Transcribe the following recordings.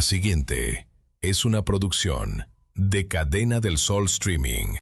siguiente es una producción de Cadena del Sol Streaming.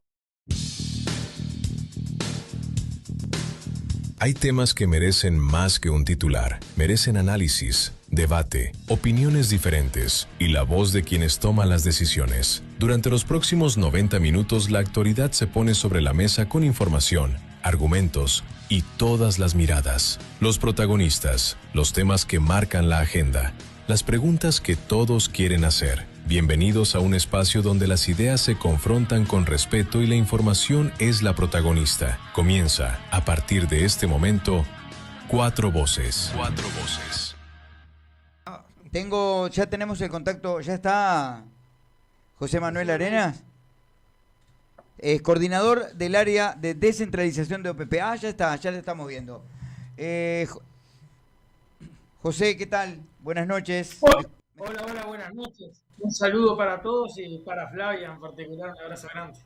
Hay temas que merecen más que un titular, merecen análisis, debate, opiniones diferentes y la voz de quienes toman las decisiones. Durante los próximos 90 minutos, la actualidad se pone sobre la mesa con información, argumentos y todas las miradas. Los protagonistas, los temas que marcan la agenda, las preguntas que todos quieren hacer. Bienvenidos a un espacio donde las ideas se confrontan con respeto y la información es la protagonista. Comienza, a partir de este momento, Cuatro Voces. Cuatro Voces. Ya tenemos el contacto, ya está José Manuel Arenas, coordinador del área de descentralización de OPP. Ya está, ya le estamos viendo. José, ¿qué tal? Buenas noches. Hola, buenas noches. Un saludo para todos y para Flavia en particular, un abrazo grande.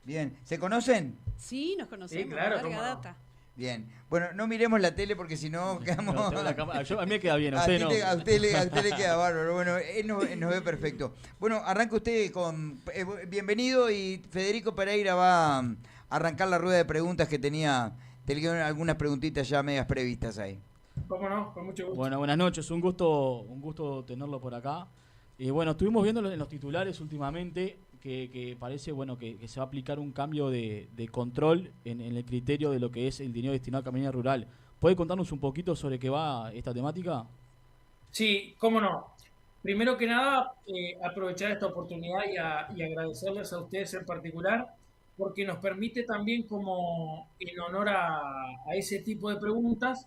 Bien, ¿se conocen? Sí, nos conocemos, Sí, claro, larga cómo no. data. Bien, bueno, no miremos la tele porque si no quedamos... A mí me queda bien, a usted no. A usted le queda bárbaro, bueno, él nos ve perfecto. Bueno, arranca usted con... bienvenido, y Federico Pereira va a arrancar la rueda de preguntas que tenía algunas preguntitas ya medias previstas ahí. ¿Cómo no? Con mucho gusto. Bueno, buenas noches, un gusto tenerlo por acá. Bueno, estuvimos viendo en los titulares últimamente que parece que se va a aplicar un cambio de control en el criterio de lo que es el dinero destinado a campaña rural. ¿Puede contarnos un poquito sobre qué va esta temática? Sí, cómo no. Primero que nada, aprovechar esta oportunidad y agradecerles a ustedes en particular, porque nos permite también, como en honor a ese tipo de preguntas,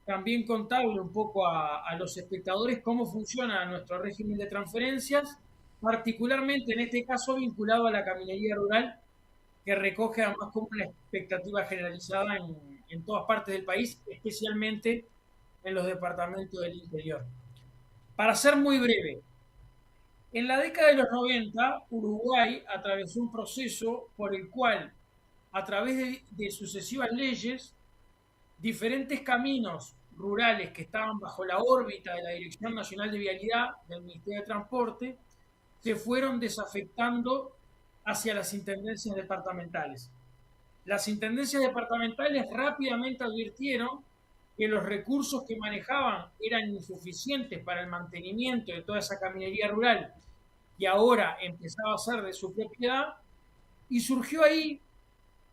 también contarle un poco a los espectadores cómo funciona nuestro régimen de transferencias, particularmente en este caso vinculado a la caminería rural, que recoge además como una expectativa generalizada en todas partes del país, especialmente en los departamentos del interior. Para ser muy breve, en la década de los 90, Uruguay atravesó un proceso por el cual, a través de sucesivas leyes, diferentes caminos rurales que estaban bajo la órbita de la Dirección Nacional de Vialidad del Ministerio de Transporte se fueron desafectando hacia las intendencias departamentales. Las intendencias departamentales rápidamente advirtieron que los recursos que manejaban eran insuficientes para el mantenimiento de toda esa caminería rural que ahora empezaba a ser de su propiedad, y surgió ahí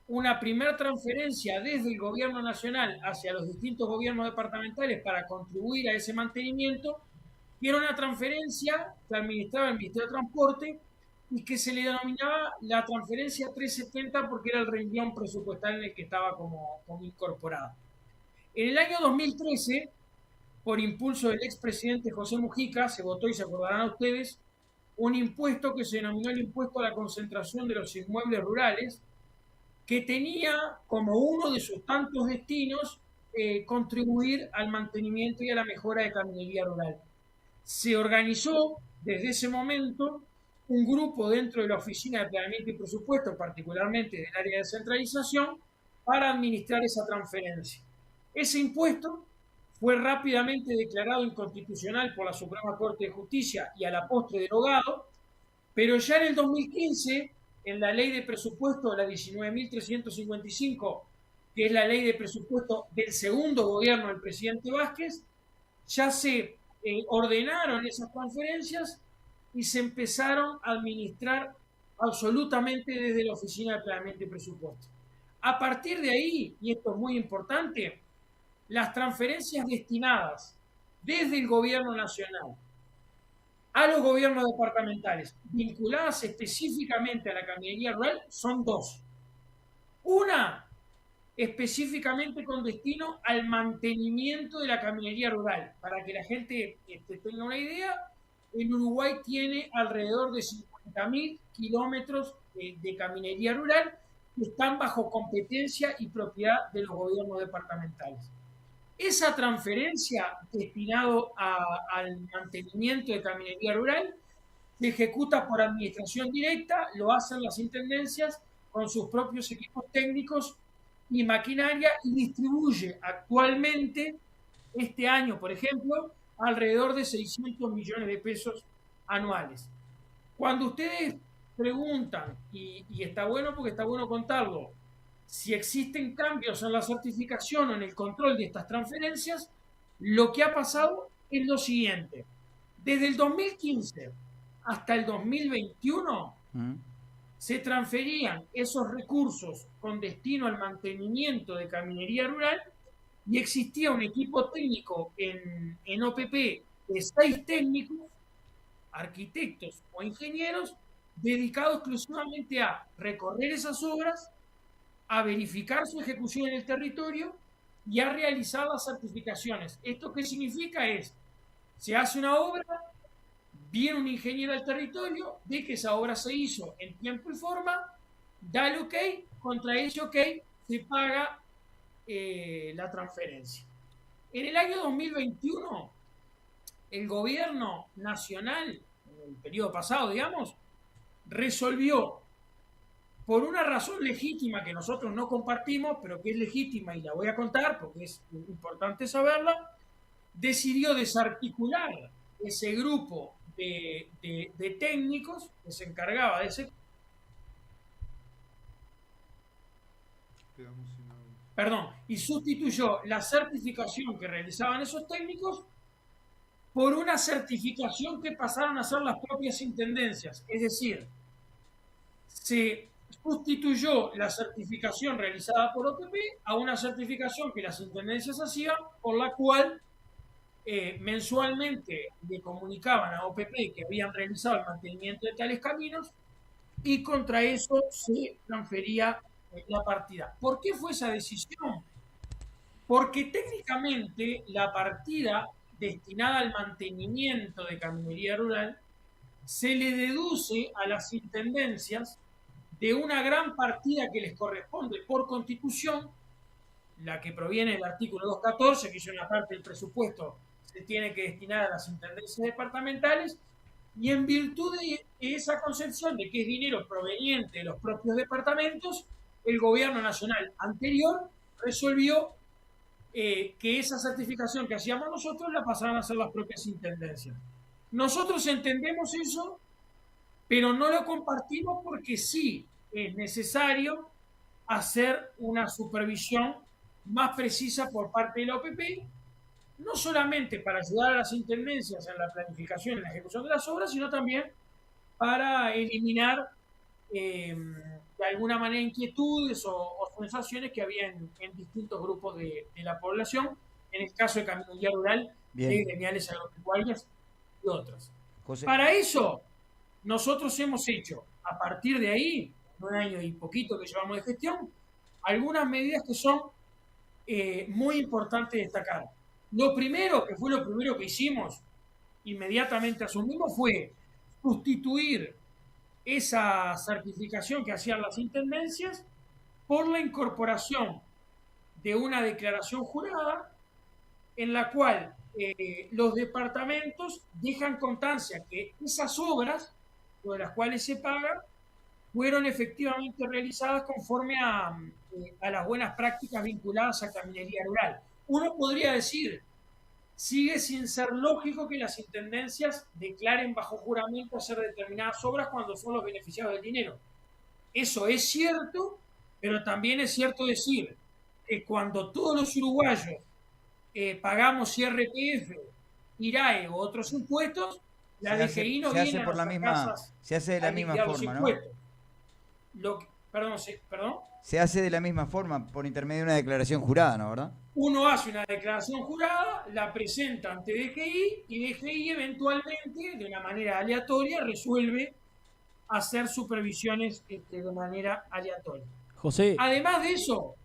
una primera transferencia desde el gobierno nacional hacia los distintos gobiernos departamentales para contribuir a ese mantenimiento, y era una transferencia que administraba el Ministerio de Transporte y que se le denominaba la transferencia 370 porque era el renglón presupuestal en el que estaba como incorporada. En el año 2013, por impulso del expresidente José Mujica, se votó, y se acordarán ustedes, un impuesto que se denominó el impuesto a la concentración de los inmuebles rurales, que tenía como uno de sus tantos destinos contribuir al mantenimiento y a la mejora de caminería rural. Se organizó desde ese momento un grupo dentro de la Oficina de Planeamiento y Presupuesto, particularmente del área de descentralización, para administrar esa transferencia. Ese impuesto fue rápidamente declarado inconstitucional por la Suprema Corte de Justicia y a la postre derogado, pero ya en el 2015, en la ley de presupuesto, la 19.355, que es la ley de presupuesto del segundo gobierno del presidente Vázquez, ya se ordenaron esas transferencias y se empezaron a administrar absolutamente desde la Oficina de Planeamiento y Presupuesto. A partir de ahí, y esto es muy importante, las transferencias destinadas desde el gobierno nacional a los gobiernos departamentales, vinculadas específicamente a la caminería rural, son dos. Una, específicamente con destino al mantenimiento de la caminería rural. Para que la gente tenga una idea, el Uruguay tiene alrededor de 50.000 kilómetros de caminería rural que están bajo competencia y propiedad de los gobiernos departamentales. Esa transferencia destinado al mantenimiento de caminería rural se ejecuta por administración directa, lo hacen las intendencias con sus propios equipos técnicos y maquinaria, y distribuye actualmente, este año por ejemplo, alrededor de 600 millones de pesos anuales. Cuando ustedes preguntan, y está bueno porque está bueno contarlo, si existen cambios en la certificación o en el control de estas transferencias, lo que ha pasado es lo siguiente. Desde el 2015 hasta el 2021 se transferían esos recursos con destino al mantenimiento de caminería rural y existía un equipo técnico en OPP de 6 técnicos, arquitectos o ingenieros dedicados exclusivamente a recorrer esas obras, a verificar su ejecución en el territorio y a realizar las certificaciones. ¿Esto qué significa? Se hace una obra, viene un ingeniero al territorio, ve que esa obra se hizo en tiempo y forma, da el ok, contra ese ok se paga la transferencia. En el año 2021, el gobierno nacional, en el periodo pasado, digamos, resolvió, por una razón legítima que nosotros no compartimos, pero que es legítima y la voy a contar porque es importante saberla, decidió desarticular ese grupo de técnicos que se encargaba de ese... Perdón, y sustituyó la certificación que realizaban esos técnicos por una certificación que pasaron a ser las propias intendencias. Es decir, se sustituyó la certificación realizada por OPP a una certificación que las intendencias hacían, por la cual mensualmente le comunicaban a OPP que habían realizado el mantenimiento de tales caminos y contra eso se transfería la partida. ¿Por qué fue esa decisión? Porque técnicamente la partida destinada al mantenimiento de caminería rural se le deduce a las intendencias de una gran partida que les corresponde por Constitución, la que proviene del artículo 214, que es una parte del presupuesto se tiene que destinar a las intendencias departamentales, y en virtud de esa concepción de que es dinero proveniente de los propios departamentos, el gobierno nacional anterior resolvió que esa certificación que hacíamos nosotros la pasaran a hacer las propias intendencias. Nosotros entendemos eso, pero no lo compartimos porque sí es necesario hacer una supervisión más precisa por parte de la OPP, no solamente para ayudar a las intendencias en la planificación y la ejecución de las obras, sino también para eliminar de alguna manera inquietudes o sensaciones que había en distintos grupos de la población, en el caso de caminería rural, de gremiales agropecuarias y otras. José. Para eso, nosotros hemos hecho, a partir de ahí, un año y poquito que llevamos de gestión, algunas medidas que son muy importantes destacar. Lo primero, que fue lo primero que hicimos, inmediatamente asumimos, fue sustituir esa certificación que hacían las intendencias por la incorporación de una declaración jurada en la cual los departamentos dejan constancia que esas obras, por las cuales se paga, fueron efectivamente realizadas conforme a las buenas prácticas vinculadas a caminería rural. Uno podría decir, sigue sin ser lógico que las intendencias declaren bajo juramento hacer determinadas obras cuando son los beneficiados del dinero. Eso es cierto, pero también es cierto decir que cuando todos los uruguayos pagamos IRPF, IRAE u otros impuestos, la DGI no viene a nuestras casas. Se hace de la misma forma, ¿no? Perdón. Se hace de la misma forma, por intermedio de una declaración jurada, ¿no? ¿Verdad? Uno hace una declaración jurada, la presenta ante DGI y DGI eventualmente, de una manera aleatoria, resuelve hacer supervisiones de manera aleatoria. José. Además de eso,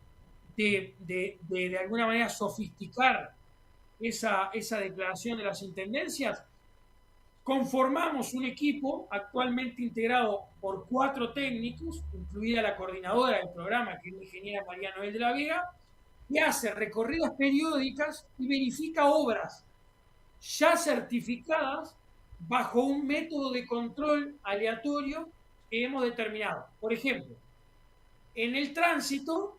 de alguna manera sofisticar esa declaración de las intendencias, conformamos un equipo actualmente integrado por 4 técnicos, incluida la coordinadora del programa, que es la ingeniera María Noel de la Vega, que hace recorridas periódicas y verifica obras ya certificadas bajo un método de control aleatorio que hemos determinado. Por ejemplo, en el tránsito,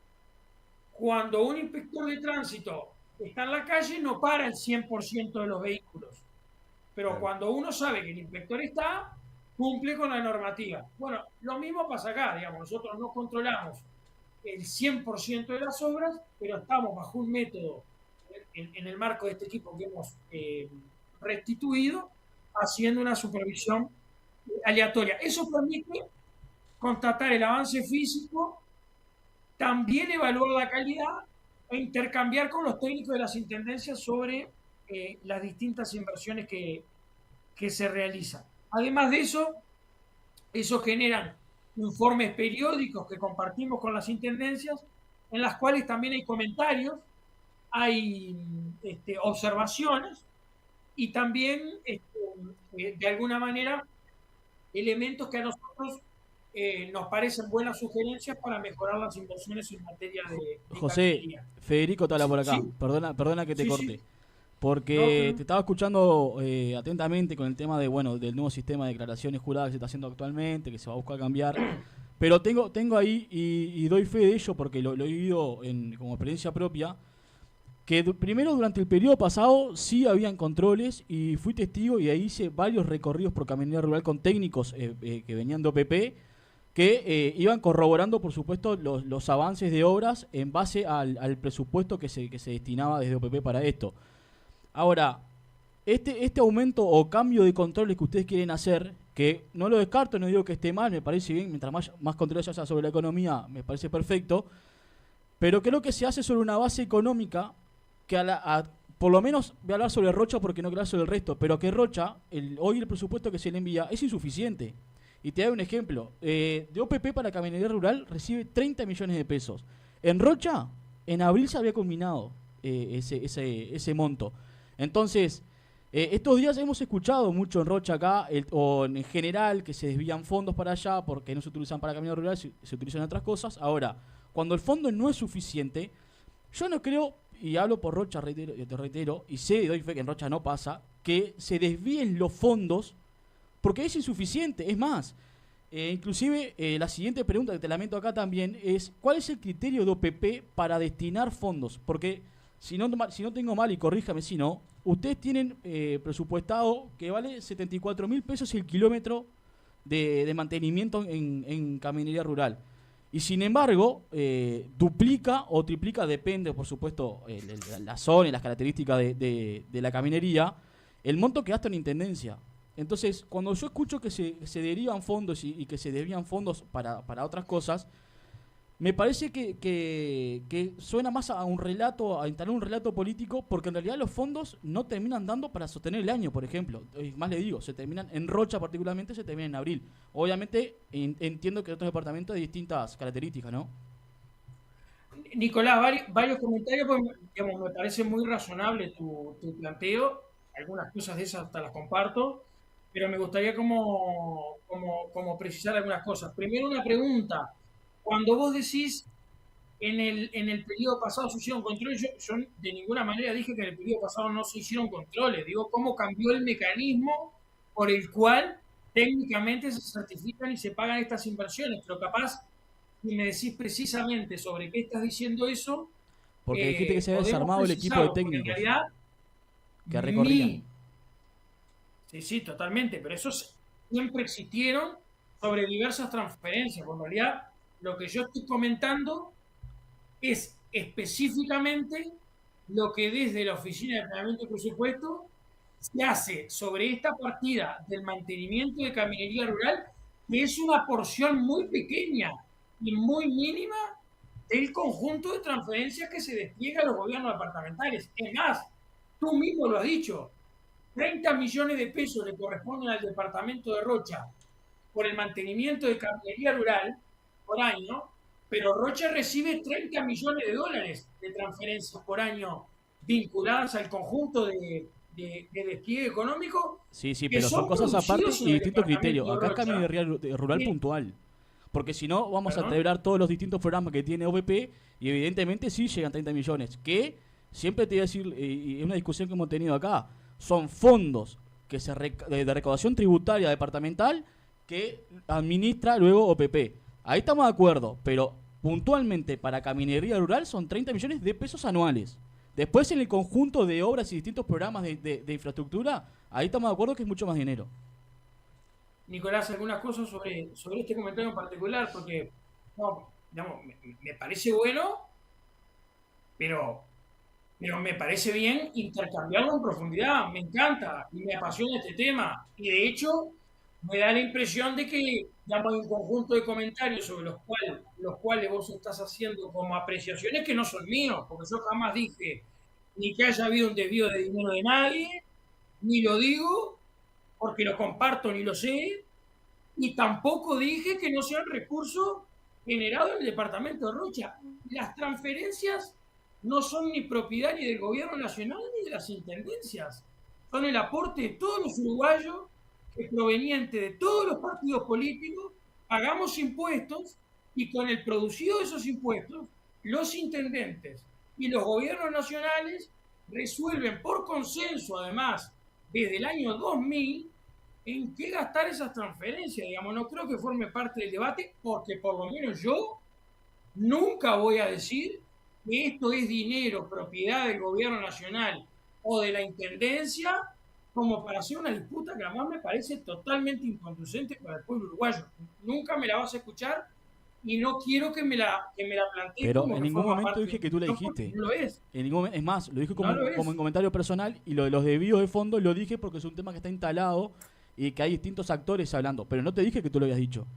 cuando un inspector de tránsito está en la calle, no para el 100% de los vehículos. Pero Claro. cuando uno sabe que el inspector está, cumple con la normativa. Bueno, lo mismo pasa acá, digamos, nosotros no controlamos el 100% de las obras, pero estamos bajo un método en el marco de este equipo que hemos restituido, haciendo una supervisión aleatoria. Eso permite constatar el avance físico, también evaluar la calidad e intercambiar con los técnicos de las intendencias sobre las distintas inversiones que se realizan. Además de eso generan informes periódicos que compartimos con las intendencias, en las cuales también hay comentarios, hay observaciones y también, de alguna manera, elementos que a nosotros nos parecen buenas sugerencias para mejorar las inversiones en materia de José, capinería. Federico te habla por acá. Sí. Perdona que te Sí, corte. sí. Porque No, te estaba escuchando atentamente con el tema de del nuevo sistema de declaraciones juradas que se está haciendo actualmente, que se va a buscar cambiar. Pero tengo ahí, y doy fe de ello porque lo he vivido como experiencia propia, que primero durante el periodo pasado sí habían controles y fui testigo y ahí hice varios recorridos por Caminera Rural con técnicos que venían de OPP que iban corroborando, por supuesto, los avances de obras en base al presupuesto que se destinaba desde OPP para esto. Ahora, este aumento o cambio de controles que ustedes quieren hacer, que no lo descarto, no digo que esté mal, me parece bien, mientras más controles haya sobre la economía, me parece perfecto, pero creo que se hace sobre una base económica que por lo menos voy a hablar sobre Rocha porque no quiero hablar sobre el resto, pero que Rocha, hoy el presupuesto que se le envía es insuficiente. Y te doy un ejemplo, de OPP para Caminera Rural recibe 30 millones de pesos. En Rocha, en abril se había culminado ese monto. Entonces, estos días hemos escuchado mucho en Rocha acá, o en general, que se desvían fondos para allá porque no se utilizan para Caminera Rural, se utilizan otras cosas. Ahora, cuando el fondo no es suficiente, yo no creo, y hablo por Rocha, te reitero, y sé y doy fe que en Rocha no pasa, que se desvíen los fondos porque es insuficiente. Es más, inclusive la siguiente pregunta que te lamento acá también es, ¿cuál es el criterio de OPP para destinar fondos? Porque si no tengo mal, y corríjame si no, ustedes tienen presupuestado que vale 74.000 pesos el kilómetro de mantenimiento en caminería rural. Y sin embargo, duplica o triplica, depende, por supuesto, la zona y las características de la caminería, el monto que gasta una intendencia. Entonces, cuando yo escucho que se derivan fondos y que se desvían fondos para otras cosas, me parece que suena más a un relato, a instalar un relato político, porque en realidad los fondos no terminan dando para sostener el año, por ejemplo. Más le digo, se terminan en Rocha particularmente, se terminan en abril. Obviamente entiendo que otros departamentos de distintas características, ¿no? Nicolás, varios comentarios, pues, digamos, me parece muy razonable tu planteo. Algunas cosas de esas hasta las comparto, pero me gustaría como precisar algunas cosas. Primero, una pregunta. Cuando vos decís en el periodo pasado se hicieron controles, yo de ninguna manera dije que en el periodo pasado no se hicieron controles. Digo, cómo cambió el mecanismo por el cual técnicamente se certifican y se pagan estas inversiones. Pero capaz, si me decís precisamente sobre qué estás diciendo eso, porque dijiste que se había desarmado el equipo de técnicos en realidad, que recorrían. Sí, totalmente, pero esos siempre existieron sobre diversas transferencias. En realidad, lo que yo estoy comentando es específicamente lo que desde la Oficina de Planeamiento y Presupuesto se hace sobre esta partida del mantenimiento de caminería rural, que es una porción muy pequeña y muy mínima del conjunto de transferencias que se despliega a los gobiernos departamentales. Es más, tú mismo lo has dicho, 30 millones de pesos le corresponden al departamento de Rocha por el mantenimiento de caminería rural por año, pero Rocha recibe 30 millones de dólares de transferencias por año vinculadas al conjunto de despliegue económico. Sí, pero son cosas aparte y distintos criterios. Acá es caminería rural sí. Puntual. Porque si no, vamos a celebrar todos los distintos programas que tiene OPP y evidentemente sí llegan 30 millones. Que siempre te voy a decir, y es una discusión que hemos tenido acá, son fondos que de recaudación tributaria departamental que administra luego OPP. Ahí estamos de acuerdo, pero puntualmente para caminería rural son 30 millones de pesos anuales. Después, en el conjunto de obras y distintos programas de infraestructura, ahí estamos de acuerdo que es mucho más dinero. Nicolás, algunas cosas sobre este comentario en particular, porque no, digamos, me parece bueno, pero me parece bien intercambiarlo en profundidad. Me encanta y me apasiona este tema. Y de hecho, me da la impresión de que, digamos, hay un conjunto de comentarios sobre los cuales vos estás haciendo como apreciaciones que no son míos, porque yo jamás dije ni que haya habido un desvío de dinero de nadie, ni lo digo porque lo comparto ni lo sé, y tampoco dije que no sean recursos generados en el departamento de Rocha. Las transferencias no son ni propiedad ni del gobierno nacional ni de las intendencias. Son el aporte de todos los uruguayos, que proveniente de todos los partidos políticos, pagamos impuestos y con el producido de esos impuestos, los intendentes y los gobiernos nacionales resuelven por consenso, además, desde el año 2000, en qué gastar esas transferencias. Digamos, no creo que forme parte del debate, porque por lo menos yo nunca voy a decir que esto es dinero propiedad del gobierno nacional o de la intendencia, como para hacer una disputa que además me parece totalmente inconducente para el pueblo uruguayo. Nunca me la vas a escuchar y no quiero que me la plantees. Pero como en que ningún forma momento parte dije que tú le no, dijiste. no lo es. Es más, lo dije No lo es. como en comentario personal, y lo de los desvíos de fondo lo dije porque es un tema que está instalado y que hay distintos actores hablando. Pero no te dije que tú lo habías dicho.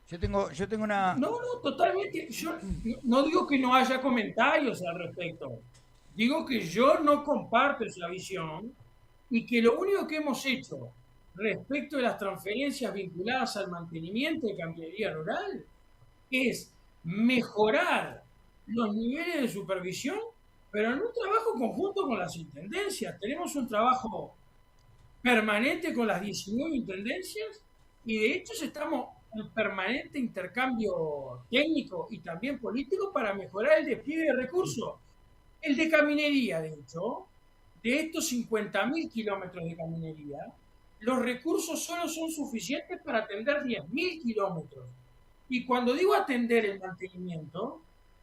Yo tengo una... No, totalmente. Yo no digo que no haya comentarios al respecto. Digo que yo no comparto esa visión y que lo único que hemos hecho respecto de las transferencias vinculadas al mantenimiento de caminería rural es mejorar los niveles de supervisión, pero en un trabajo conjunto con las intendencias. Tenemos un trabajo permanente con las 19 intendencias y de hecho estamos en permanente intercambio técnico y también político para mejorar el despliegue de recursos. El de caminería, de hecho, de estos 50.000 kilómetros de caminería, los recursos solo son suficientes para atender 10.000 kilómetros. Y cuando digo atender el mantenimiento,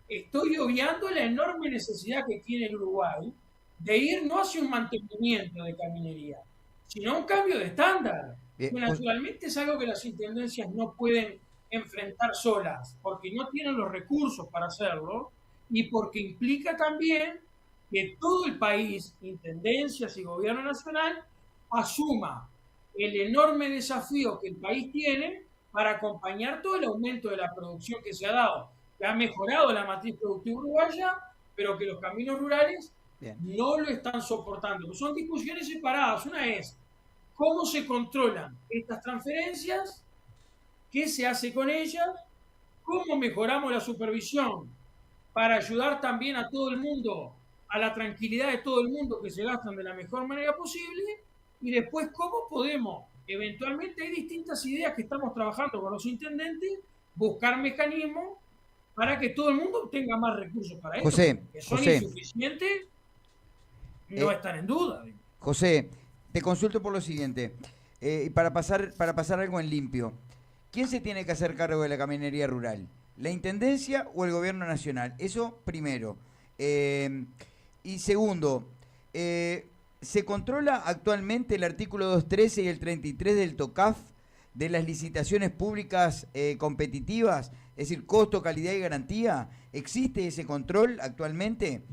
estoy obviando la enorme necesidad que tiene el Uruguay de ir no hacia un mantenimiento de caminería, sino a un cambio de estándar. Que naturalmente es algo que las intendencias no pueden enfrentar solas, porque no tienen los recursos para hacerlo, y porque implica también que todo el país, intendencias y gobierno nacional, asuma el enorme desafío que el país tiene para acompañar todo el aumento de la producción que se ha dado, que ha mejorado la matriz productiva uruguaya, pero que los caminos rurales no lo están soportando. Son discusiones separadas. Una es cómo se controlan estas transferencias, qué se hace con ellas, cómo mejoramos la supervisión para ayudar también a todo el mundo, a la tranquilidad de todo el mundo, que se gastan de la mejor manera posible, y después cómo podemos, eventualmente hay distintas ideas que estamos trabajando con los intendentes, buscar mecanismos para que todo el mundo tenga más recursos para eso. Que son insuficientes, no están en duda. José, te consulto por lo siguiente, para pasar algo en limpio. ¿Quién se tiene que hacer cargo de la caminería rural? ¿La Intendencia o el Gobierno Nacional? Eso primero. Y segundo, ¿se controla actualmente el artículo 213 y el 33 del TOCAF de las licitaciones públicas competitivas? Es decir, costo, calidad y garantía. ¿Existe ese control actualmente?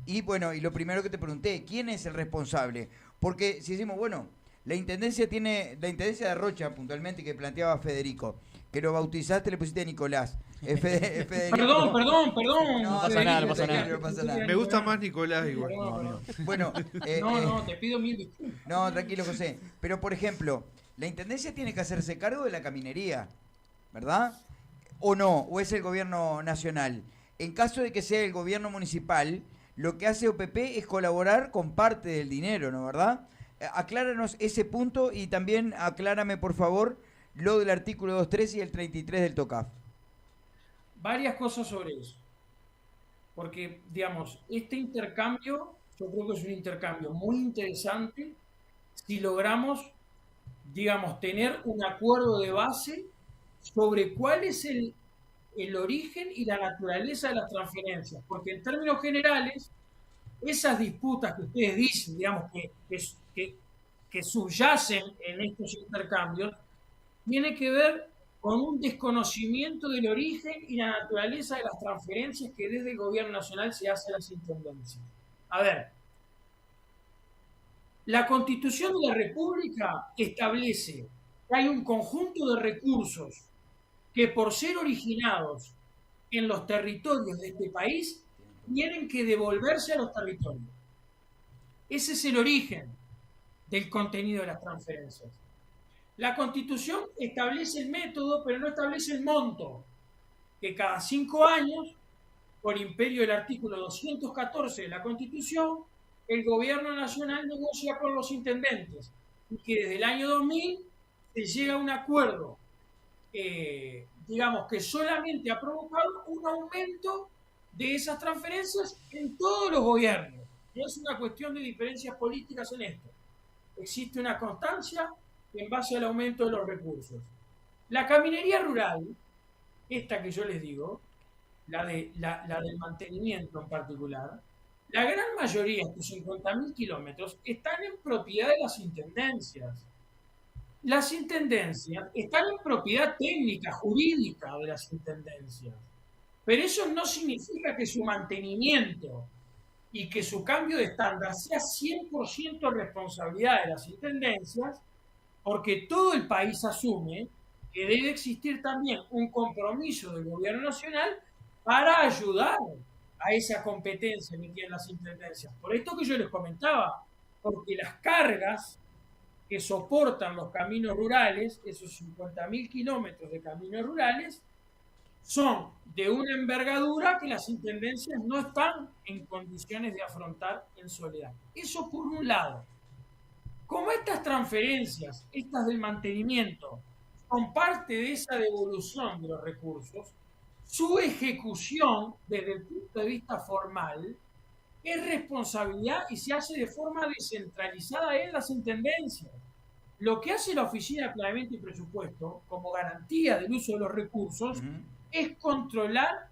Y bueno, y lo primero que te pregunté, ¿quién es el responsable? Porque si decimos, bueno, la Intendencia de Rocha, puntualmente, que planteaba Federico, que lo bautizaste, le pusiste a Nicolás. Perdón. No pasa nada. Me gusta más Nicolás igual. Bueno, te pido mil disculpas. No, tranquilo, José. Pero, por ejemplo, la Intendencia tiene que hacerse cargo de la caminería, ¿verdad? ¿O no? ¿O es el Gobierno Nacional? En caso de que sea el Gobierno Municipal, lo que hace OPP es colaborar con parte del dinero, ¿no? ¿Verdad? Acláranos ese punto y también aclárame, por favor, lo del artículo 213 y el 33 del TOCAF. Varias cosas sobre eso. Porque, digamos, este intercambio, yo creo que es un intercambio muy interesante si logramos, digamos, tener un acuerdo de base sobre cuál es el origen y la naturaleza de las transferencias. Porque en términos generales, esas disputas que ustedes dicen, digamos, que subyacen en estos intercambios, tiene que ver con un desconocimiento del origen y la naturaleza de las transferencias que desde el gobierno nacional se hacen a las intendencias. A ver, la Constitución de la República establece que hay un conjunto de recursos que, por ser originados en los territorios de este país, tienen que devolverse a los territorios. Ese es el origen del contenido de las transferencias. La Constitución establece el método, pero no establece el monto, que cada 5 años, por imperio del artículo 214 de la Constitución, el gobierno nacional negocia con los intendentes, y que desde el año 2000 se llega a un acuerdo, digamos, que solamente ha provocado un aumento de esas transferencias en todos los gobiernos. No es una cuestión de diferencias políticas en esto. Existe una constancia en base al aumento de los recursos. La caminería rural, esta que yo les digo, la del mantenimiento en particular, la gran mayoría, estos 50.000 kilómetros, están en propiedad de las intendencias. Las intendencias están en propiedad técnica, jurídica de las intendencias. Pero eso no significa que su mantenimiento y que su cambio de estándar sea 100% responsabilidad de las intendencias, porque todo el país asume que debe existir también un compromiso del gobierno nacional para ayudar a esa competencia que tienen las intendencias. Por esto que yo les comentaba, porque las cargas que soportan los caminos rurales, esos 50.000 kilómetros de caminos rurales, son de una envergadura que las intendencias no están en condiciones de afrontar en soledad. Eso por un lado. Como estas transferencias, estas del mantenimiento, son parte de esa devolución de los recursos, su ejecución desde el punto de vista formal es responsabilidad y se hace de forma descentralizada en las intendencias. Lo que hace la Oficina de Planeamiento y Presupuesto como garantía del uso de los recursos es controlar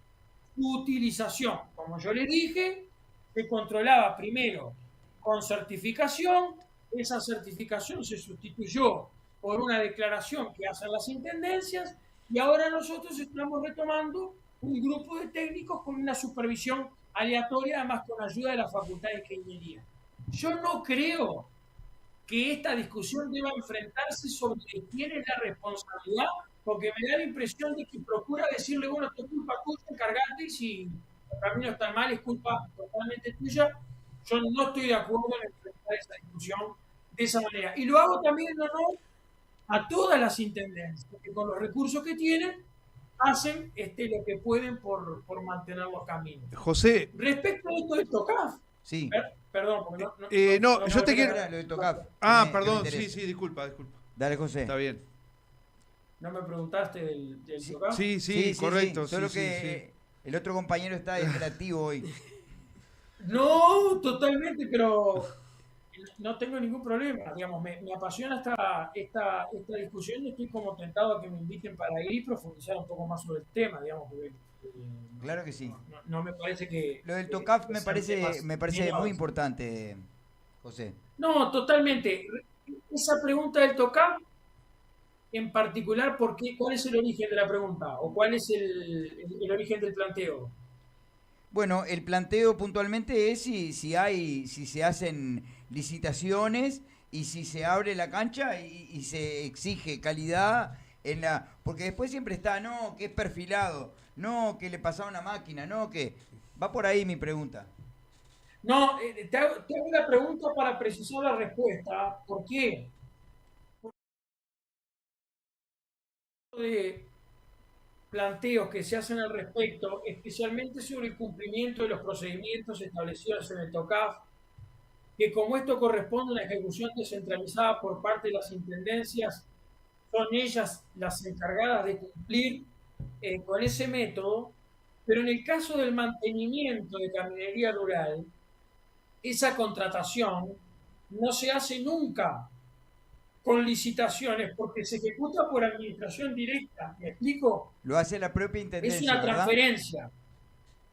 su utilización. Como yo les dije, se controlaba primero con certificación, esa certificación se sustituyó por una declaración que hacen las intendencias y ahora nosotros estamos retomando un grupo de técnicos con una supervisión aleatoria, además con ayuda de la Facultad de Ingeniería. Yo no creo que esta discusión deba enfrentarse sobre quién es la responsabilidad, porque me da la impresión de que procura decirle, bueno, esto es culpa tuya, encargate, y si los caminos están mal es culpa totalmente tuya. Yo no estoy de acuerdo en enfrentar esta discusión de esa manera. Y lo hago también en honor a todas las intendencias, que con los recursos que tienen hacen lo que pueden por mantener los caminos. José. Respecto a esto del TOCAF, sí. Perdón, porque no, yo te quiero... Lo del TOCAF. Perdón, sí, disculpa. Dale, José. Está bien. ¿No me preguntaste del TOCAF? Sí, correcto. Sí. Solo que el otro compañero está hiperactivo hoy. No, totalmente, pero no tengo ningún problema. Digamos, me apasiona esta discusión y estoy como tentado a que me inviten para ir y profundizar un poco más sobre el tema, digamos, porque claro que sí. No me parece que... Lo del TOCAF me parece muy importante, José. No, totalmente. Esa pregunta del TOCAF, en particular, ¿cuál es el origen de la pregunta? ¿O cuál es el origen del planteo? Bueno, el planteo puntualmente es si se hacen licitaciones y si se abre la cancha y se exige calidad porque después siempre está, no, que es perfilado, no, que le pasaba una máquina, no, que va por ahí mi pregunta. No, te hago una pregunta para precisar la respuesta. ¿Por qué? De planteos que se hacen al respecto, especialmente sobre el cumplimiento de los procedimientos establecidos en el TOCAF, que como esto corresponde a una ejecución descentralizada por parte de las intendencias, son ellas las encargadas de cumplir con ese método, pero en el caso del mantenimiento de caminería rural, esa contratación no se hace nunca con licitaciones, porque se ejecuta por administración directa. ¿Me explico? Lo hace la propia intendencia. Es una transferencia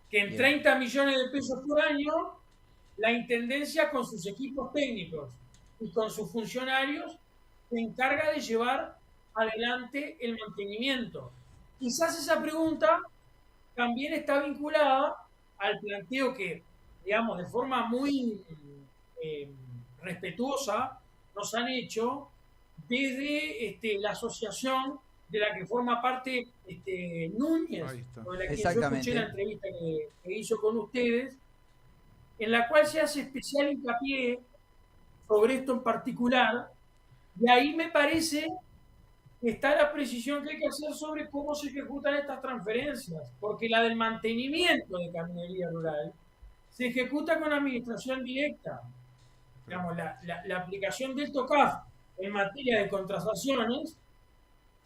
que en 30 millones de pesos por año la Intendencia con sus equipos técnicos y con sus funcionarios se encarga de llevar adelante el mantenimiento. Quizás esa pregunta también está vinculada al planteo que, digamos, de forma muy respetuosa nos han hecho desde la asociación de la que forma parte Núñez, o de la que yo escuché la entrevista que hizo con ustedes, en la cual se hace especial hincapié sobre esto en particular, y ahí me parece que está la precisión que hay que hacer sobre cómo se ejecutan estas transferencias, porque la del mantenimiento de caminería rural se ejecuta con administración directa. Digamos, la aplicación del TOCAF en materia de contrataciones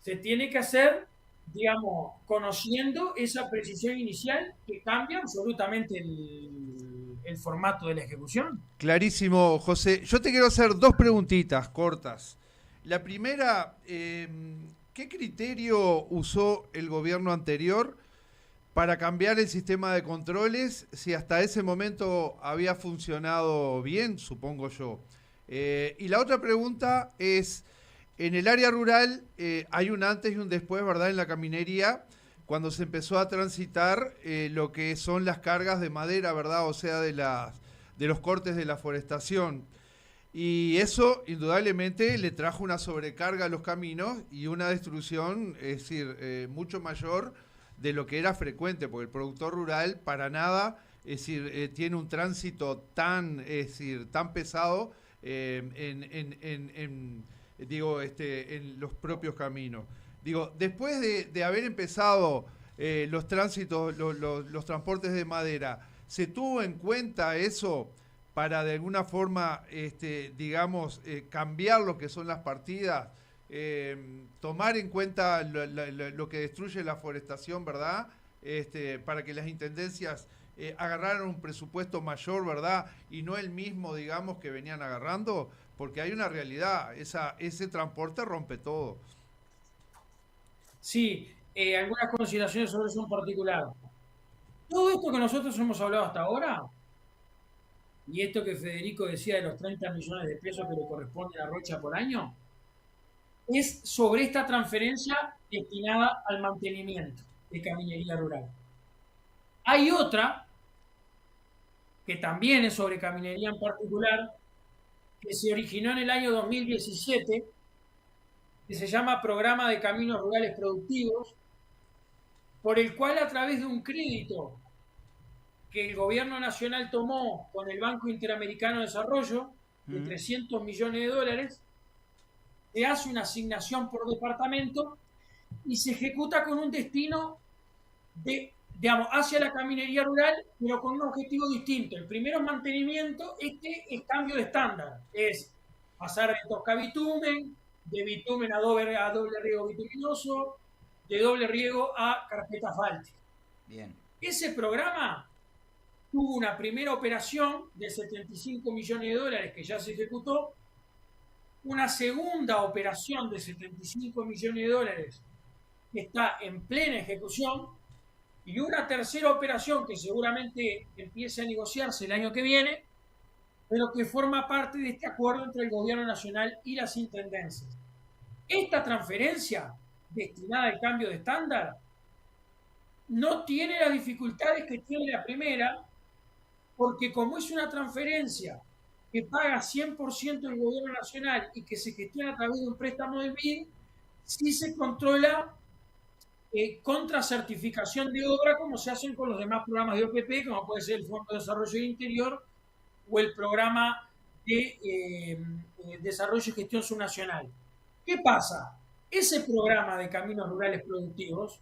se tiene que hacer, digamos, conociendo esa precisión inicial que cambia absolutamente el formato de la ejecución. Clarísimo, José. Yo te quiero hacer dos preguntitas cortas. La primera, ¿qué criterio usó el gobierno anterior para cambiar el sistema de controles si hasta ese momento había funcionado bien, supongo yo? Y la otra pregunta es, en el área rural hay un antes y un después, ¿verdad?, en la caminería, cuando se empezó a transitar lo que son las cargas de madera, ¿verdad?, o sea, de los cortes de la forestación. Y eso, indudablemente, le trajo una sobrecarga a los caminos y una destrucción, es decir, mucho mayor de lo que era frecuente, porque el productor rural, para nada, es decir, tiene un tránsito tan pesado en los propios caminos. Digo, después de haber empezado los tránsitos, los transportes de madera, ¿se tuvo en cuenta eso para de alguna forma, cambiar lo que son las partidas, tomar en cuenta lo que destruye la forestación, ¿verdad?, para que las intendencias agarraran un presupuesto mayor, ¿verdad?, y no el mismo, digamos, que venían agarrando? Porque hay una realidad, ese transporte rompe todo. Sí, algunas consideraciones sobre eso en particular. Todo esto que nosotros hemos hablado hasta ahora, y esto que Federico decía de los 30 millones de pesos que le corresponde a Rocha por año, es sobre esta transferencia destinada al mantenimiento de caminería rural. Hay otra, que también es sobre caminería en particular, que se originó en el año 2017, que se llama Programa de Caminos Rurales Productivos, por el cual, a través de un crédito que el gobierno nacional tomó con el Banco Interamericano de Desarrollo de $300 millones, se hace una asignación por departamento y se ejecuta con un destino hacia la caminería rural, pero con un objetivo distinto. El primero es mantenimiento, es cambio de estándar, es pasar de tosca-bitumen, de bitumen a doble riego bituminoso, de doble riego a carpeta asfáltica. Bien. Ese programa tuvo una primera operación de $75 millones que ya se ejecutó, una segunda operación de $75 millones que está en plena ejecución, y una tercera operación que seguramente empiece a negociarse el año que viene, pero que forma parte de este acuerdo entre el gobierno nacional y las intendencias. Esta transferencia destinada al cambio de estándar no tiene las dificultades que tiene la primera, porque como es una transferencia que paga 100% el gobierno nacional y que se gestiona a través de un préstamo del BID, sí se controla contra certificación de obra, como se hacen con los demás programas de OPP, como puede ser el Fondo de Desarrollo del Interior o el Programa de Desarrollo y Gestión Subnacional. ¿Qué pasa? Ese programa de caminos rurales productivos,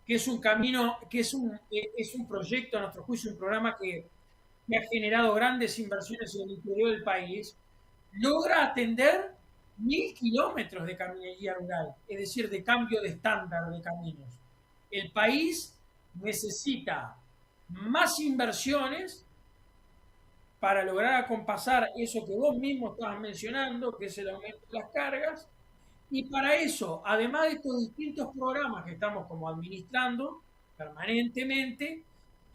que es un camino, que es un proyecto, a nuestro juicio, un programa que ha generado grandes inversiones en el interior del país, logra atender 1.000 kilómetros de caminería rural, es decir, de cambio de estándar de caminos. El país necesita más inversiones para lograr acompasar eso que vos mismo estabas mencionando, que es el aumento de las cargas, y para eso, además de estos distintos programas que estamos como administrando permanentemente,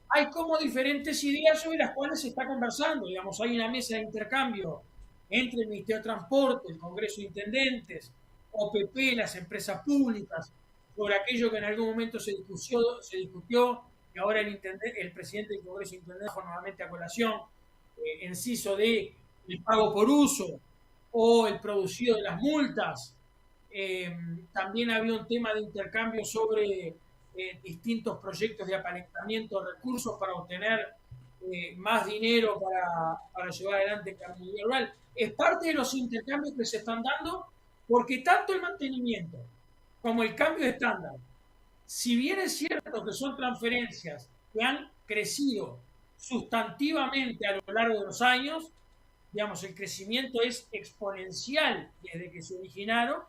hay como diferentes ideas sobre las cuales se está conversando. Digamos, hay una mesa de intercambio entre el Ministerio de Transporte, el Congreso de Intendentes, OPP, las empresas públicas, sobre aquello que en algún momento se discutió y ahora el presidente del Congreso de Intendentes trajo nuevamente a colación, inciso de el pago por uso o el producido de las multas. También había un tema de intercambio sobre distintos proyectos de apalancamiento de recursos para obtener más dinero para llevar adelante el camino rural. Es parte de los intercambios que se están dando, porque tanto el mantenimiento como el cambio de estándar, si bien es cierto que son transferencias que han crecido sustantivamente a lo largo de los años, digamos, el crecimiento es exponencial desde que se originaron,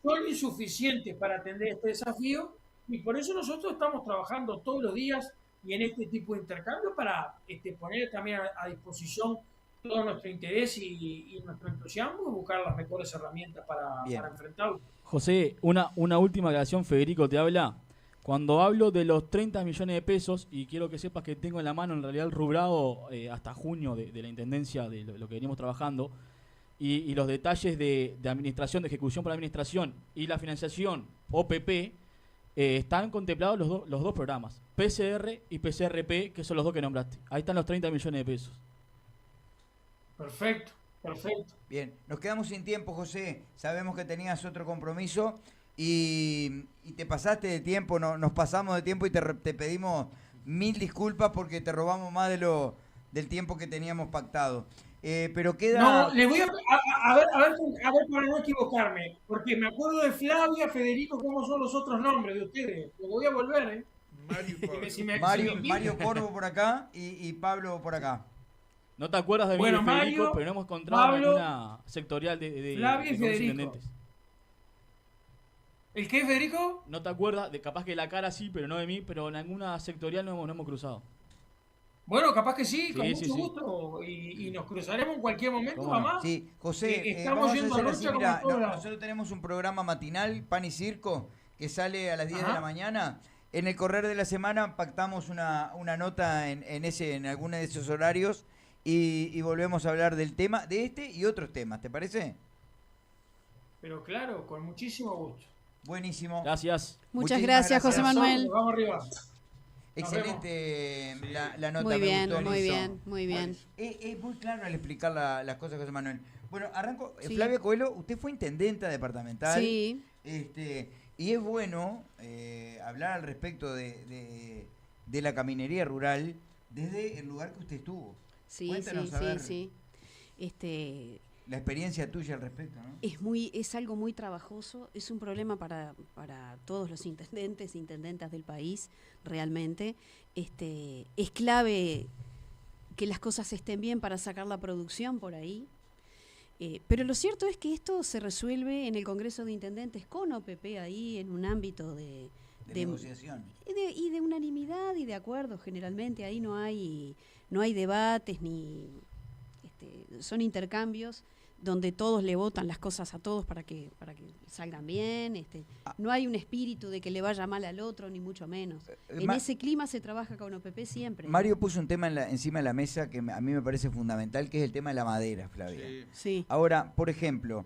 son insuficientes para atender este desafío, y por eso nosotros estamos trabajando todos los días y en este tipo de intercambio para poner también a disposición todo nuestro interés y nuestro entusiasmo y buscar las mejores herramientas para enfrentarlo. José, una última aclaración, Federico te habla. Cuando hablo de los 30 millones de pesos, y quiero que sepas que tengo en la mano en realidad el rubrado hasta junio de la Intendencia de lo que venimos trabajando, y los detalles de administración, de ejecución por administración y la financiación OPP, están contemplados los dos programas, PCR y PCRP, que son los dos que nombraste. Ahí están los 30 millones de pesos. Perfecto. Bien, nos quedamos sin tiempo, José. Sabemos que tenías otro compromiso y te pasaste de tiempo, nos pasamos de tiempo y te pedimos 1000 disculpas porque te robamos más del tiempo que teníamos pactado. Pero queda... No, les voy a ver para no equivocarme, porque me acuerdo de Flavia, Federico, cómo son los otros nombres de ustedes. Lo voy a volver, ¿eh? Mario Corvo por acá y Pablo por acá. No te acuerdas de mí, Federico, Mario, pero no hemos encontrado Pablo, en alguna sectorial de Flavia y Federico. intendentes. ¿El qué, Federico? No te acuerdas, capaz que la cara sí, pero no de mí, pero en alguna sectorial no hemos cruzado. Bueno, capaz que sí, con mucho gusto. Y nos cruzaremos en cualquier momento, mamá. Sí, José, estamos yendo a así, mira, como nosotros tenemos un programa matinal, Pan y Circo, que sale a las 10 de la mañana. En el correr de la semana pactamos una nota en alguno de esos horarios y volvemos a hablar del tema, de este y otros temas, ¿te parece? Pero claro, con muchísimo gusto. Buenísimo. Gracias. Muchas gracias, José Manuel. Vamos arriba. Excelente la nota. Muy bien, muy bien. Es muy claro al explicar las cosas, José Manuel. Bueno, arranco. Sí. Flavia Coelho, usted fue intendenta departamental. Sí. Y es bueno hablar al respecto de la caminería rural desde el lugar que usted estuvo. Sí, Cuéntanos, sí. La experiencia tuya al respecto, ¿no? Es algo muy trabajoso, es un problema para todos los intendentas del país, realmente. Es clave que las cosas estén bien para sacar la producción por ahí. Pero lo cierto es que esto se resuelve en el Congreso de Intendentes con OPP ahí, en un ámbito de negociación. Y de unanimidad y de acuerdo, generalmente. Ahí no hay debates ni... son intercambios donde todos le votan las cosas a todos para que salgan bien. No hay un espíritu de que le vaya mal al otro, ni mucho menos. En ese clima se trabaja con OPP siempre. Mario puso un tema encima de la mesa que a mí me parece fundamental, que es el tema de la madera, Flavia. Sí. Ahora, por ejemplo,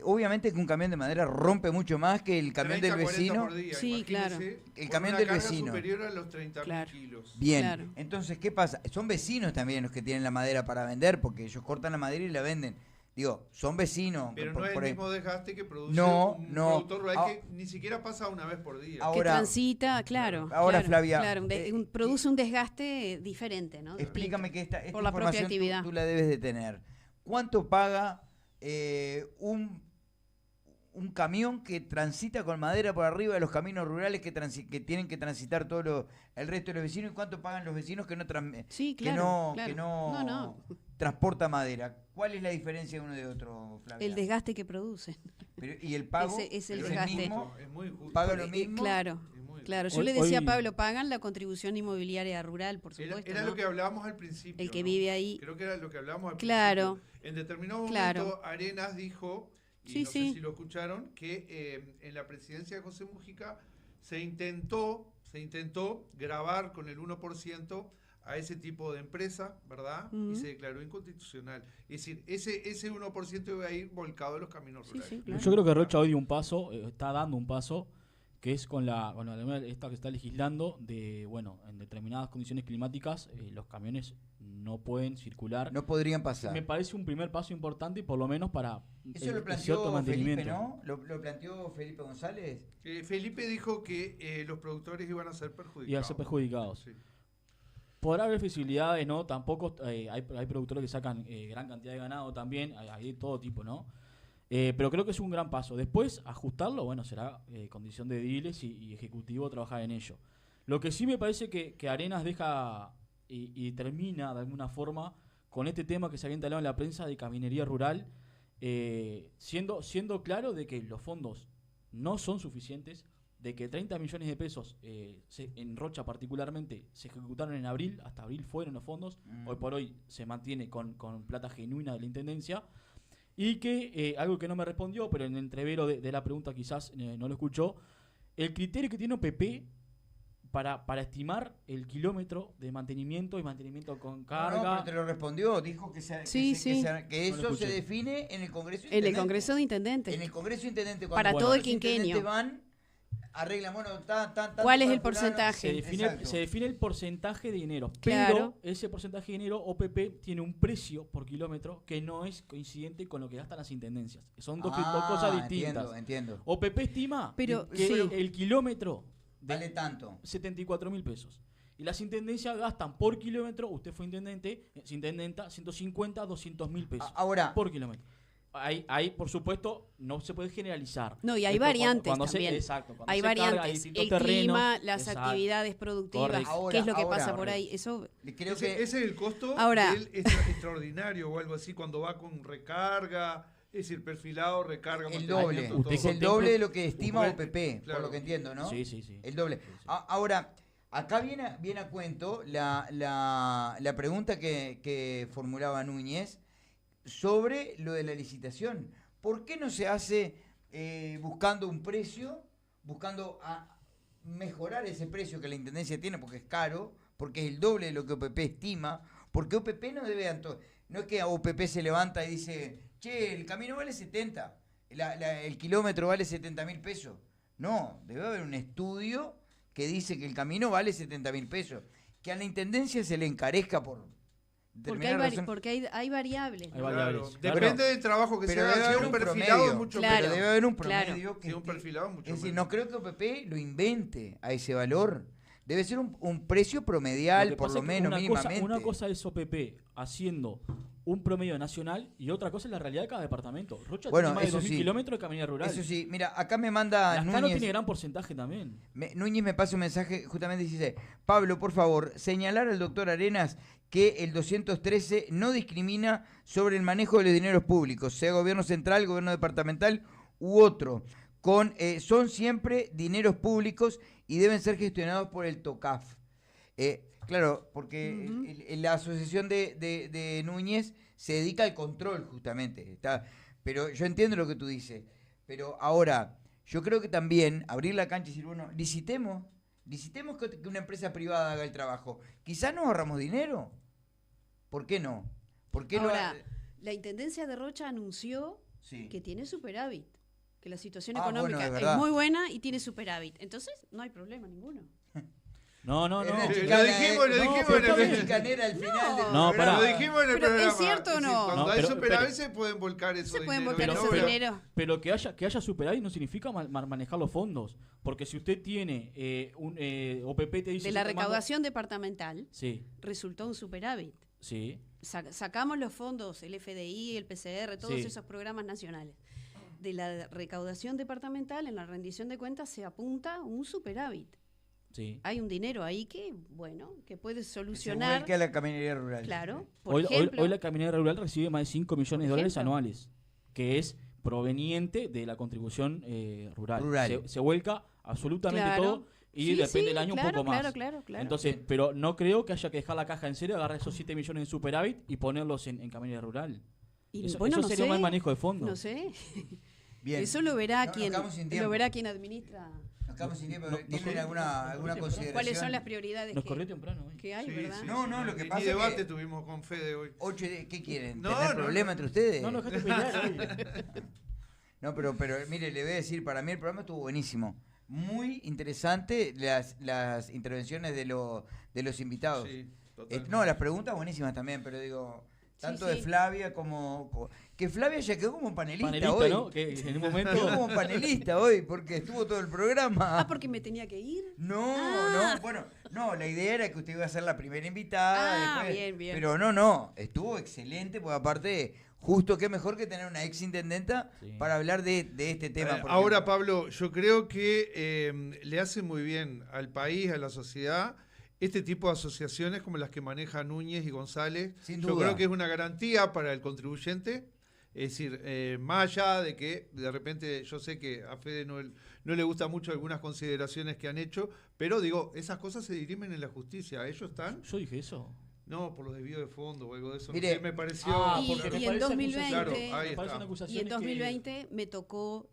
obviamente que un camión de madera rompe mucho más que el camión 30, del vecino. Por día, sí, claro. El camión del vecino. Superior a los 30.000 kilos. Bien, claro. Entonces, ¿qué pasa? Son vecinos también los que tienen la madera para vender, porque ellos cortan la madera y la venden. Digo, son vecinos. Pero no es el mismo desgaste que produce un productor rural que ni siquiera pasa una vez por día. Que transita, claro. Ahora, Flavia. Claro, produce un desgaste diferente, ¿no? Explícame que esta por la propia actividad. Tú la debes de tener. ¿Cuánto paga un camión que transita con madera por arriba de los caminos rurales que tienen que transitar todo el resto de los vecinos? ¿Y cuánto pagan los vecinos que no transporta madera? ¿Cuál es la diferencia de uno de otro, Flavia? El desgaste que produce. ¿Y el pago? Es el desgaste. Es muy justo. ¿Paga lo mismo? Claro. Yo le decía a Pablo, pagan la contribución inmobiliaria rural, por supuesto. Era lo que hablábamos al principio. El que vive ahí. Creo que era lo que hablábamos al principio. En determinado momento, Arenas dijo, y no sé si lo escucharon, que en la presidencia de José Mujica se intentó se intentó grabar con el 1% a ese tipo de empresa, ¿verdad? Y se declaró inconstitucional. Es decir, ese 1% iba a ir volcado a los caminos rurales. Sí, claro. Yo creo que Rocha hoy dio un paso, está dando un paso, que es con la esta que está legislando de, bueno, en determinadas condiciones climáticas los camiones no pueden circular. No podrían pasar. Me parece un primer paso importante, por lo menos para Eso lo cierto planteó mantenimiento. Felipe, ¿no? ¿Lo planteó Felipe González? Felipe dijo que los productores iban a ser perjudicados. Y a ser perjudicados. Sí. Podrá haber facilidades, ¿no? Tampoco hay productores que sacan gran cantidad de ganado también, hay de todo tipo, ¿no? Pero creo que es un gran paso. Después, ajustarlo, bueno, será condición de ediles y ejecutivo trabajar en ello. Lo que sí me parece que Arenas deja y termina de alguna forma con este tema que se había instalado en la prensa de caminería rural, siendo claro de que los fondos no son suficientes, de que 30 millones de pesos en Rocha particularmente se ejecutaron en abril, hasta abril fueron los fondos, hoy por hoy se mantiene con plata genuina de la Intendencia, y que, algo que no me respondió, pero en el entrevero de la pregunta quizás no lo escuchó, el criterio que tiene OPP para estimar el kilómetro de mantenimiento y mantenimiento con carga. No, pero te lo respondió, dijo que eso se define en el Congreso de Intendentes. En el Congreso de Intendentes. En el Congreso de Intendentes. Para todo el quinquenio. Van, arreglan, bueno, ¿cuál es el porcentaje? Se define el porcentaje de dinero, Claro. pero ese porcentaje de dinero OPP tiene un precio por kilómetro que no es coincidente con lo que gastan las intendencias. Son dos cosas distintas. Entiendo. OPP estima Pero, que sí. el kilómetro Vale tanto. 74.000 pesos. Y las intendencias gastan por kilómetro, usted fue intendenta, 150 a 200.000 pesos Ahora, por kilómetro. Hay, por supuesto, no se puede generalizar. No, y hay Esto, variantes cuando también. cuando Hay se carga, variantes. hay distintos El terrenos. clima, las Exacto. actividades productivas, Correcto. qué es lo que Ahora, pasa por ahí. Eso creo Ese que es el costo Ahora- del extraordinario o algo así, cuando va con recarga, es decir, perfilado, recarga, el doble. mantenimiento, todo. Es el doble de lo que estima Usted- OPP, claro. por lo que entiendo, ¿no? Sí. El doble. Sí. Ahora, acá viene a cuento la pregunta que formulaba Núñez sobre lo de la licitación. ¿Por qué no se hace buscando un precio, buscando mejorar ese precio que la Intendencia tiene, porque es caro, porque es el doble de lo que OPP estima, porque OPP no debe... No es que a OPP se levanta y dice, che, el camino vale 70, el kilómetro vale 70.000 pesos. No, debe haber un estudio que dice que el camino vale 70.000 pesos. Que a la Intendencia se le encarezca por determinada razón. porque hay variables. Hay ¿no? variables. Claro, depende del trabajo que se Pero haga. debe Si es haber un un perfilado, promedio. mucho Claro. Pero menos. debe haber un Claro. promedio que Sí, un perfilado mucho es decir, menos. no creo que OPP lo invente a ese valor. Debe ser un precio promedial, que por pasa lo es que menos, mínimamente. una cosa es OPP haciendo un promedio nacional y otra cosa es la realidad de cada departamento. Rocha Bueno, tiene más de eso 2.000 sí. kilómetros de caminera rural. Eso sí, mira, acá me manda Las Cano Núñez. tiene gran porcentaje también. Núñez me pasa un mensaje, justamente dice, Pablo, por favor, señalar al doctor Arenas que el 213 no discrimina sobre el manejo de los dineros públicos, sea gobierno central, gobierno departamental u otro. Son siempre dineros públicos y deben ser gestionados por el TOCAF. Claro, porque la asociación de Núñez se dedica al control justamente. Pero yo entiendo lo que tú dices. Pero ahora, yo creo que también abrir la cancha y decir, bueno, licitemos que una empresa privada haga el trabajo. Quizás nos ahorramos dinero. ¿Por qué no? ¿Por qué Ahora, la Intendencia de Rocha anunció Sí. que tiene superávit, que la situación Bueno, económica es es verdad. muy buena y tiene superávit. Entonces, no hay problema ninguno. No. Es una Lo chicana, dijimos, lo no, dijimos pero en el- está bien chicanera al final del No, programa. pará. Lo dijimos en el Pero, ¿es programa. cierto o decir, no? Cuando No, hay pero- superávit se pueden volcar esos Se pueden dineros. volcar Pero- ese pero- dinero. Pero que haya superávit no significa manejar los fondos. Porque si usted tiene un OPP te dice... De la yo te mando- recaudación departamental Sí, resultó un superávit. sí. Sacamos los fondos, el FDI, el PCR, todos Sí. esos programas nacionales. De la recaudación departamental, en la rendición de cuentas, se apunta un superávit. Sí. Hay un dinero ahí que, bueno, que puede Que se solucionar. vuelque a la caminería rural. Claro, por Hoy ejemplo. la caminera rural recibe más de 5 millones de dólares ejemplo. anuales, que es proveniente de la contribución rural. Rural. Se vuelca absolutamente Claro. todo y Sí, depende sí, del año claro, un poco más. claro. Entonces, pero no creo que haya que dejar la caja en serio, agarrar esos 7 millones de superávit y ponerlos en caminera rural. Y, Eso bueno, no sería sé, mal manejo de fondos. No sé. Bien. Eso lo verá No, quien nos quedamos sin tiempo. lo verá quien administra. Nos quedamos sin tiempo. No, ¿Tienen corrió- alguna no, consideración? ¿Cuáles son las prioridades Nos corrió temprano. que hay, Sí, verdad? sí, No, sí. no, lo que Ni pasa es debate que- tuvimos con Fede hoy. ¿Qué quieren? No, ¿Tener no, problema no. entre ustedes? No, no, dejate pelear hoy. No, pero mire, le voy a decir, para mí el programa estuvo buenísimo. Muy interesante las intervenciones de los invitados. Sí, totalmente. No, las preguntas buenísimas también, pero digo, tanto Sí, de sí. Flavia como... Que Flavia ya quedó como panelista, Panelista, hoy. ¿no? Que en un momento. Quedó como panelista hoy, porque estuvo todo el programa. Ah, porque me tenía que ir. No, Ah. no, bueno, no, la idea era que usted iba a ser la primera invitada. Ah, después, bien, bien. Pero no, estuvo excelente, porque aparte, justo qué mejor que tener una ex intendenta Sí. para hablar de este tema. por Ahora, ejemplo. Pablo, yo creo que le hace muy bien al país, a la sociedad, este tipo de asociaciones como las que maneja Núñez y González. Sin Yo duda. creo que es una garantía para el contribuyente. Es decir, más allá de que de repente yo sé que a Fede no le gusta mucho algunas consideraciones que han hecho, pero digo, esas cosas se dirimen en la justicia. Ellos están, Yo dije eso. no, por los desvíos de fondo o algo de eso. Mire, no sé, me pareció... Ah, Y- porque me y en parece 2020 acusación- Claro, ahí me parecen está. Y acusaciones en que- 2020 me tocó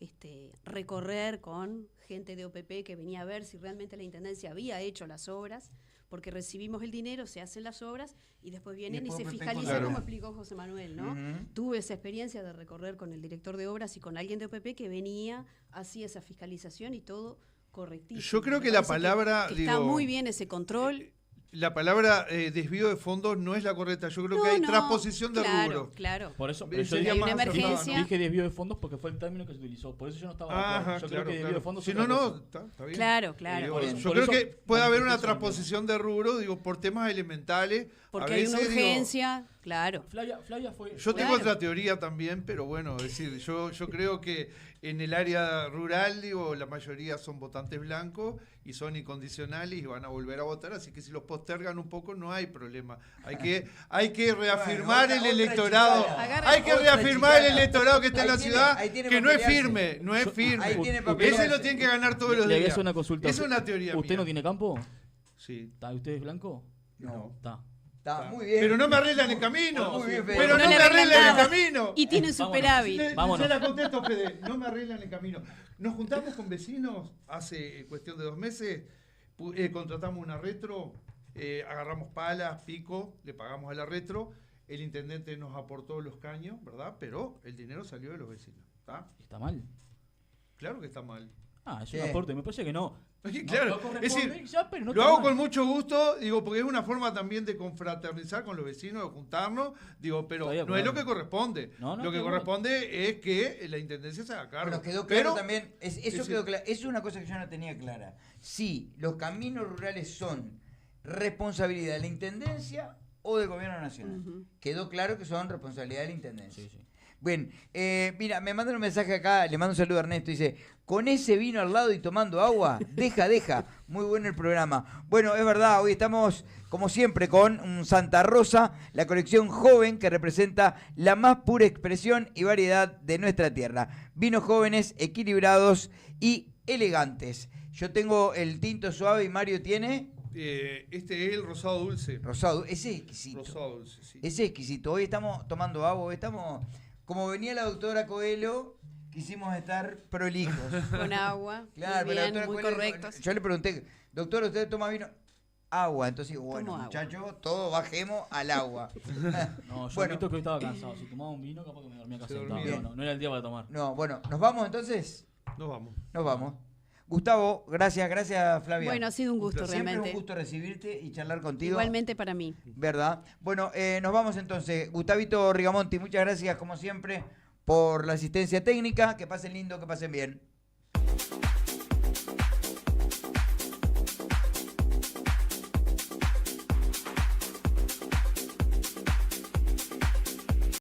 recorrer con gente de OPP que venía a ver si realmente la Intendencia había hecho las obras, porque recibimos el dinero, se hacen las obras y después vienen y, después se OPP fiscalizan, controla. como explicó José Manuel, ¿no? Ujú. Tuve esa experiencia de recorrer con el director de obras y con alguien de OPP que venía, hacía esa fiscalización y todo correctísimo. Yo creo Me que la parece palabra, que está digo, muy bien ese control. La palabra desvío de fondos no es la correcta. Yo creo que hay transposición de claro, rubro. Claro. Por eso, Sería pero yo hay dije, una más acertado, emergencia. dije desvío de fondos porque fue el término que se utilizó. Por eso yo no estaba de acuerdo. Ajá, Yo claro, creo que desvío claro. de fondos Si es no, otra no, cosa. está bien. Claro, claro. Digo, Por eso- yo por creo eso que puede haber una manifesté eso transposición de rubro, digo, por temas elementales. Porque A hay una veces, digo, urgencia, claro. Flavia fue. yo tengo Claro. otra teoría también, pero bueno, es decir, yo creo que en el área rural, digo, la mayoría son votantes blancos y son incondicionales y van a volver a votar, así que si los postergan un poco no hay problema. Hay que reafirmar Bueno, el otra electorado, chicana. Agarra hay que otra reafirmar el chicana. electorado que está en Ahí la tiene- ciudad, ahí tiene que para no es pelearse. firme, no es firme. Ahí tiene para Ese pelearse. lo tiene que ganar todos los Le voy a días. hacer una consulta. Es una teoría ¿Usted mía. no tiene campo? Sí. ¿Usted es blanco? No. Está. Está muy bien. Pero no me arreglan el camino. Muy bien, Fede. Pero No no le me arreglan arreglan el nada. camino. Y tiene Vámonos. superávit. Vámonos. Se la contesto, Fede. No me arreglan el camino. Nos juntamos con vecinos hace cuestión de 2 meses. Contratamos una retro. Agarramos palas, pico, le pagamos a la retro. El intendente nos aportó los caños, ¿verdad? Pero el dinero salió de los vecinos. ¿Está? ¿Está mal? Claro que está mal. Ah, es Sí. un aporte. Me parece que no. Claro, No corresponde es decir, ya, pero no lo está hago mal. con mucho gusto, digo, porque es una forma también de confraternizar con los vecinos, de juntarnos, digo, pero Estoy de no es lo acuerdo. que corresponde. No, no, lo que qué corresponde es que la intendencia se haga cargo. Bueno, quedó claro Pero, también, eso es quedó decir, claro, eso es una cosa que yo no tenía clara. Si los caminos rurales son responsabilidad de la Intendencia o del Gobierno Nacional. Ujú. Quedó claro que son responsabilidad de la Intendencia. Sí, sí. Bien, mira, me mandan un mensaje acá, le mando un saludo a Ernesto, dice, con ese vino al lado y tomando agua, deja, muy bueno el programa. Bueno, es verdad, hoy estamos, como siempre, con un Santa Rosa, la colección joven que representa la más pura expresión y variedad de nuestra tierra. Vinos jóvenes, equilibrados y elegantes. Yo tengo el tinto suave y Mario tiene este es el rosado dulce. rosado, ese es exquisito. Rosado dulce, sí. Ese es exquisito. Hoy estamos tomando agua, hoy estamos... Como venía la doctora Coelho, quisimos estar prolijos. Con agua. Claro, muy pero la bien, doctora muy Coelho, correctos. yo le pregunté, doctor, ¿usted toma vino? Agua. Entonces, bueno, Tomo agua. muchachos, todos bajemos al agua. No, yo Bueno. admito que hoy estaba cansado. Si tomaba un vino, capaz que me dormía acá Se sentado. dormía. No era el día para tomar. No, bueno, ¿nos vamos entonces? Nos vamos. Nos vamos. Gustavo, gracias Flavia. Bueno, ha sido un gusto Siempre realmente. un gusto recibirte y charlar contigo. Igualmente para mí. ¿Verdad? Bueno, nos vamos entonces. Gustavito Rigamonti, muchas gracias como siempre por la asistencia técnica. Que pasen lindo, que pasen bien.